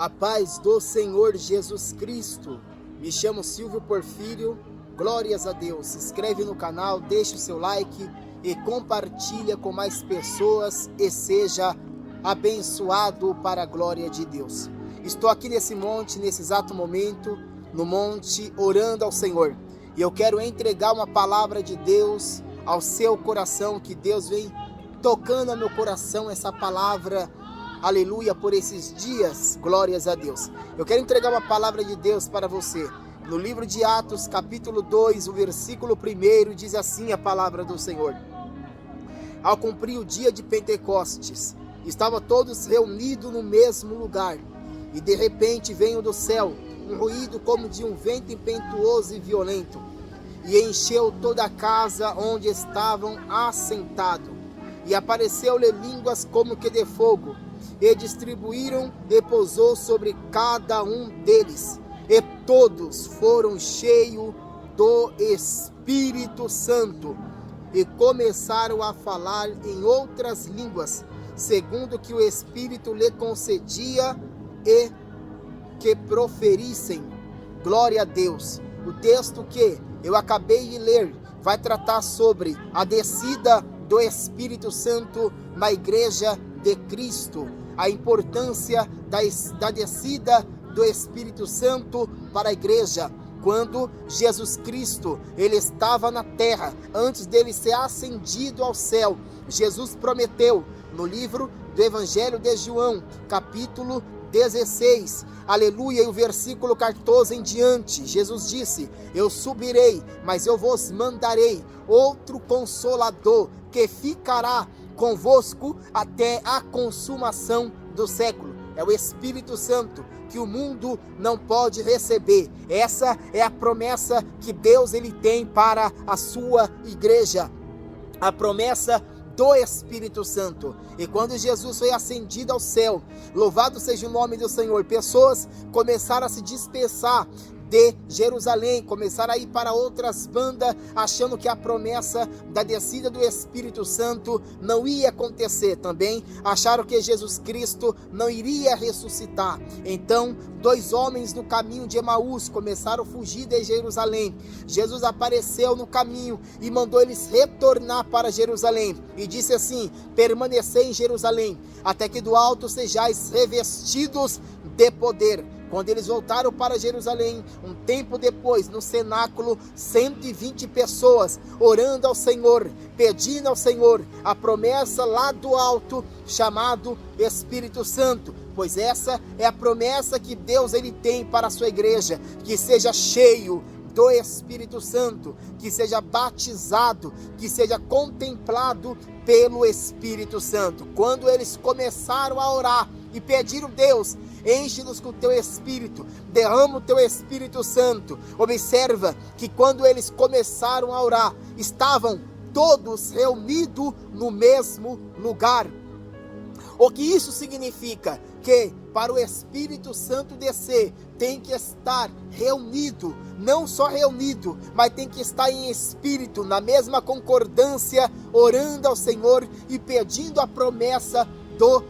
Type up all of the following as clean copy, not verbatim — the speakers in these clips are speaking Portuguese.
A paz do Senhor Jesus Cristo. Me chamo Silvio Porfírio. Glórias a Deus. Se inscreve no canal, deixa o seu like e compartilha com mais pessoas e seja abençoado para a glória de Deus. Estou aqui nesse monte, nesse exato momento, no monte, orando ao Senhor. E eu quero entregar uma palavra de Deus ao seu coração, que Deus vem tocando ao meu coração essa palavra. Aleluia, por esses dias, glórias a Deus. Eu quero entregar uma palavra de Deus para você. No livro de Atos, capítulo 2, o versículo 1, diz assim a palavra do Senhor. Ao cumprir o dia de Pentecostes, estavam todos reunidos no mesmo lugar. E de repente veio do céu um ruído como de um vento impetuoso e violento, e encheu toda a casa onde estavam assentados. E apareceu-lhe línguas como que de fogo, e distribuíram e pousou sobre cada um deles, e todos foram cheios do Espírito Santo, e começaram a falar em outras línguas, segundo que o Espírito lhe concedia, e que proferissem. Glória a Deus. O texto que eu acabei de ler vai tratar sobre a descida do Espírito Santo na igreja de Cristo, a importância da descida do Espírito Santo para a igreja. Quando Jesus Cristo, ele estava na terra, antes dele ser ascendido ao céu, Jesus prometeu no livro do Evangelho de João, capítulo 16, aleluia, e o versículo 14 em diante, Jesus disse: eu subirei, mas eu vos mandarei outro Consolador, que ficará convosco até a consumação do século. É o Espírito Santo, que o mundo não pode receber. Essa é a promessa que Deus ele tem para a sua igreja, a promessa do Espírito Santo. E quando Jesus foi ascendido ao céu, louvado seja o nome do Senhor, pessoas começaram a se dispersar de Jerusalém, começaram a ir para outras bandas, achando que a promessa da descida do Espírito Santo não ia acontecer. Também acharam que Jesus Cristo não iria ressuscitar. Então, dois homens no caminho de Emaús começaram a fugir de Jerusalém. Jesus apareceu no caminho e mandou eles retornar para Jerusalém, e disse assim: permanecei em Jerusalém, até que do alto sejais revestidos de poder. Quando eles voltaram para Jerusalém, um tempo depois, no cenáculo, 120 pessoas orando ao Senhor, pedindo ao Senhor a promessa lá do alto, chamado Espírito Santo. Pois essa é a promessa que Deus ele tem para a sua igreja, que seja cheio do Espírito Santo, que seja batizado, que seja contemplado pelo Espírito Santo. Quando eles começaram a orar e pediram: Deus, enche-nos com o teu Espírito, derrama o teu Espírito Santo. Observa que quando eles começaram a orar, estavam todos reunidos no mesmo lugar. O que isso significa? Que para o Espírito Santo descer, tem que estar reunido, não só reunido, mas tem que estar em espírito, na mesma concordância, orando ao Senhor e pedindo a promessa do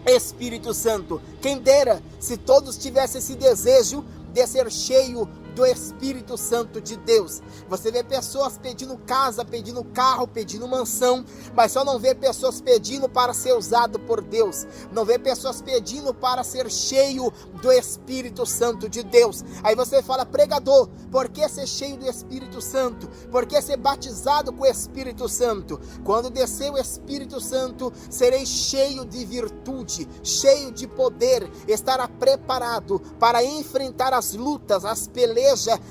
Espírito Santo. Quem dera se todos tivessem esse desejo de ser cheio do Espírito Santo de Deus. Você vê pessoas pedindo casa, pedindo carro, pedindo mansão, mas só não vê pessoas pedindo para ser usado por Deus. Não vê pessoas pedindo para ser cheio do Espírito Santo de Deus. Aí você fala: pregador, por que ser cheio do Espírito Santo? Por que ser batizado com o Espírito Santo? Quando descer o Espírito Santo, serei cheio de virtude, cheio de poder, estará preparado para enfrentar as lutas, as pelejas,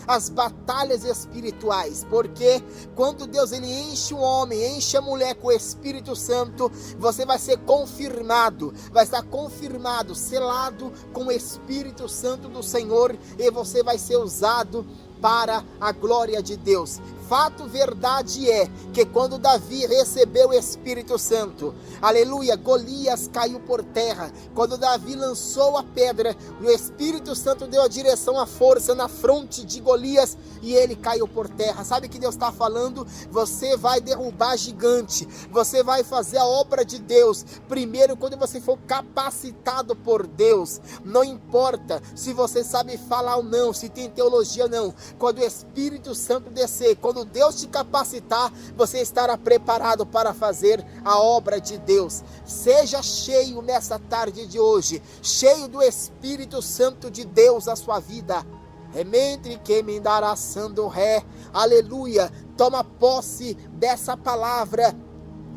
as batalhas espirituais. Porque quando Deus ele enche o homem, enche a mulher com o Espírito Santo, você vai ser confirmado, vai estar confirmado, selado com o Espírito Santo do Senhor, e você vai ser usado para a glória de Deus. fato, verdade é que quando Davi recebeu o Espírito Santo, aleluia, Golias caiu por terra. Quando Davi lançou a pedra, o Espírito Santo deu a direção, a força na fronte de Golias e ele caiu por terra. Sabe o que Deus está falando? Você vai derrubar gigante, você vai fazer a obra de Deus, primeiro quando você for capacitado por Deus. Não importa se você sabe falar ou não, se tem teologia ou não, quando o Espírito Santo descer, quando Deus te capacitar, você estará preparado para fazer a obra de Deus. Seja cheio nessa tarde de hoje, cheio do Espírito Santo de Deus na sua vida. Remente que me dará sando ré, aleluia. Toma posse dessa palavra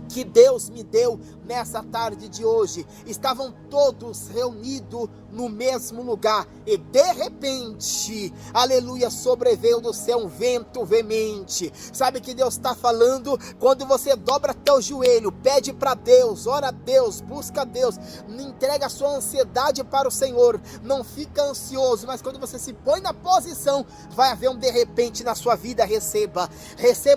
que Deus me deu nessa tarde de hoje. Estavam todos reunidos no mesmo lugar e de repente, aleluia, sobreveio do céu um vento veemente. Sabe que Deus está falando? Quando você dobra teu joelho, pede para Deus, ora a Deus, busca a Deus, entrega a sua ansiedade para o Senhor, não fica ansioso, mas quando você se põe na posição, vai haver um de repente na sua vida. Receba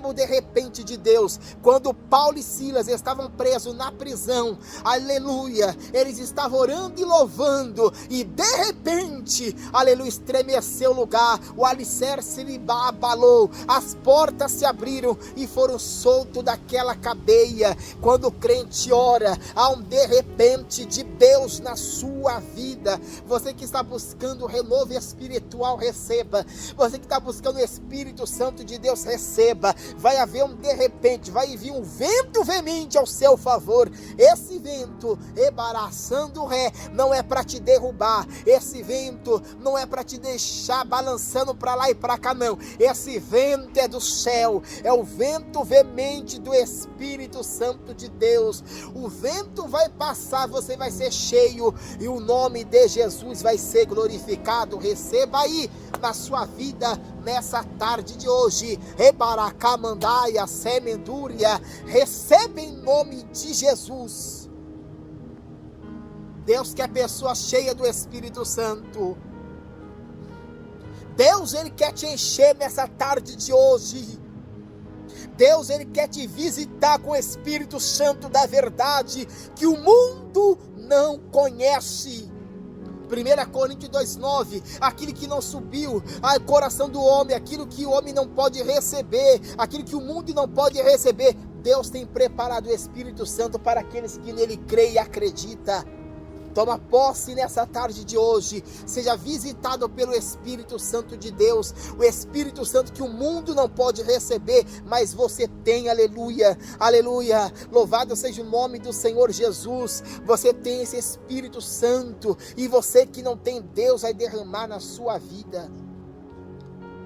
o de repente de Deus. Quando Paulo e Silas estavam presos na prisão, aleluia, eles estavam orando e louvando, e de repente, aleluia, estremeceu o lugar, o alicerce lhe abalou, as portas se abriram e foram soltos daquela cadeia. Quando o crente ora, há um de repente de Deus na sua vida. Você que está buscando renovo espiritual, receba. Você que está buscando o Espírito Santo de Deus, receba. Vai haver um de repente, vai vir um vento veemente ao seu favor. Esse vento, embaraçando o ré, não é para te derrubar. Esse vento não é para te deixar balançando para lá e para cá, não. Esse vento é do céu, é o vento veemente do Espírito Santo de Deus. O vento vai passar, você vai ser cheio e o nome de Jesus vai ser glorificado. Receba aí na sua vida nessa tarde de hoje. Rebaracamandaia, semendúria, receba em nome de Jesus. Deus quer pessoa cheia do Espírito Santo. Deus, Ele quer te encher nessa tarde de hoje. Deus, Ele quer te visitar com o Espírito Santo da verdade, que o mundo não conhece. 1 Coríntios 2,9, aquilo que não subiu ao coração do homem, aquilo que o homem não pode receber, aquilo que o mundo não pode receber, Deus tem preparado o Espírito Santo para aqueles que nele creem e acreditam. Toma posse nessa tarde de hoje, seja visitado pelo Espírito Santo de Deus, o Espírito Santo que o mundo não pode receber, mas você tem, aleluia, aleluia, louvado seja o nome do Senhor Jesus. Você tem esse Espírito Santo, e você que não tem, Deus vai derramar na sua vida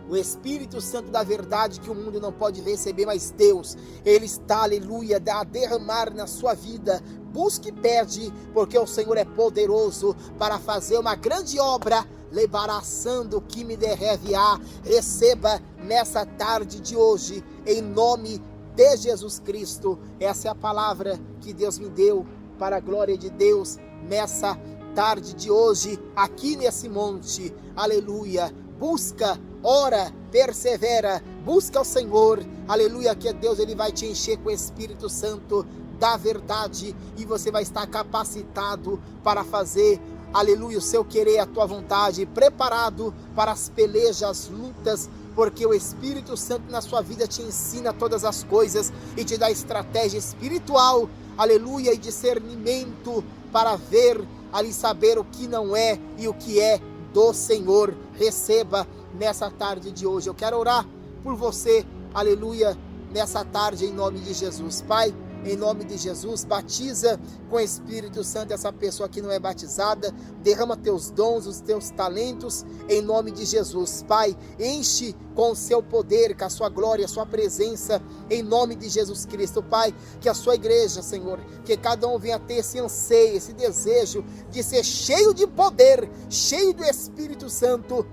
o Espírito Santo da verdade que o mundo não pode receber, mas Deus, Ele está, aleluia, a derramar na sua vida. Busque e pede, porque o Senhor é poderoso para fazer uma grande obra, lebaraçando que me derreviar. Receba nessa tarde de hoje, em nome de Jesus Cristo. Essa é a palavra que Deus me deu para a glória de Deus nessa tarde de hoje, aqui nesse monte, aleluia. Busca, ora, persevera, busca o Senhor, aleluia, que Deus, Ele vai te encher com o Espírito Santo da verdade, e você vai estar capacitado para fazer, aleluia, o seu querer, a tua vontade, preparado para as pelejas, as lutas, porque o Espírito Santo na sua vida te ensina todas as coisas e te dá estratégia espiritual, aleluia, e discernimento para ver, ali saber o que não é e o que é do Senhor. Receba nessa tarde de hoje. Eu quero orar por você, aleluia, nessa tarde em nome de Jesus. Pai, em nome de Jesus, batiza com o Espírito Santo essa pessoa que não é batizada, derrama teus dons, os teus talentos, em nome de Jesus. Pai, enche com o seu poder, com a sua glória, a sua presença, em nome de Jesus Cristo. Pai, que a sua igreja, Senhor, que cada um venha ter esse anseio, esse desejo de ser cheio de poder, cheio do Espírito Santo.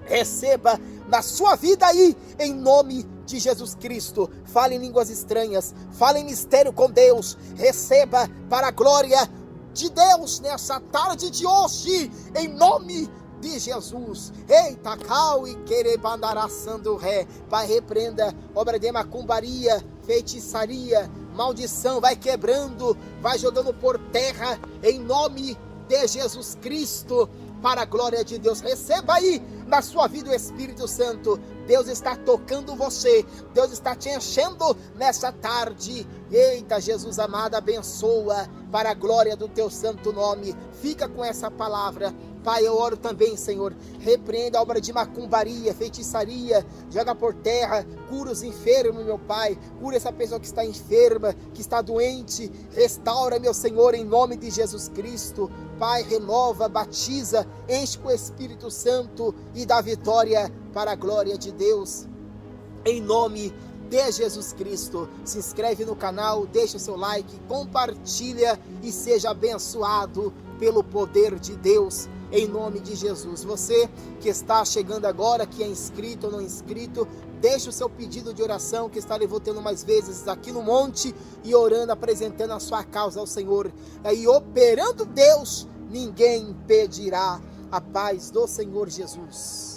Receba na sua vida aí, em nome de Jesus Cristo. Fale em línguas estranhas, fale em mistério com Deus. Receba para a glória de Deus nessa tarde de hoje, em nome de Jesus. Eita, cal e querebandaraçando ré. Pai, repreenda obra de macumbaria, feitiçaria, maldição, vai quebrando, vai jogando por terra, em nome de Jesus Cristo, para a glória de Deus. Receba aí na sua vida o Espírito Santo. Deus está tocando você, Deus está te enchendo nessa tarde. Eita, Jesus amado, abençoa para a glória do teu santo nome. Fica com essa palavra. Pai, eu oro também, Senhor, repreenda a obra de macumbaria, feitiçaria, joga por terra, cura os enfermos, meu Pai, cura essa pessoa que está enferma, que está doente, restaura, meu Senhor, em nome de Jesus Cristo. Pai, renova, batiza, enche com o Espírito Santo e dá vitória para a glória de Deus, em nome de Jesus Cristo. Se inscreve no canal, deixa o seu like, compartilha e seja abençoado pelo poder de Deus, em nome de Jesus. Você que está chegando agora, que é inscrito ou não inscrito, deixa o seu pedido de oração, que estarei voltando mais vezes aqui no monte e orando, apresentando a sua causa ao Senhor. E operando Deus, ninguém impedirá. A paz do Senhor Jesus.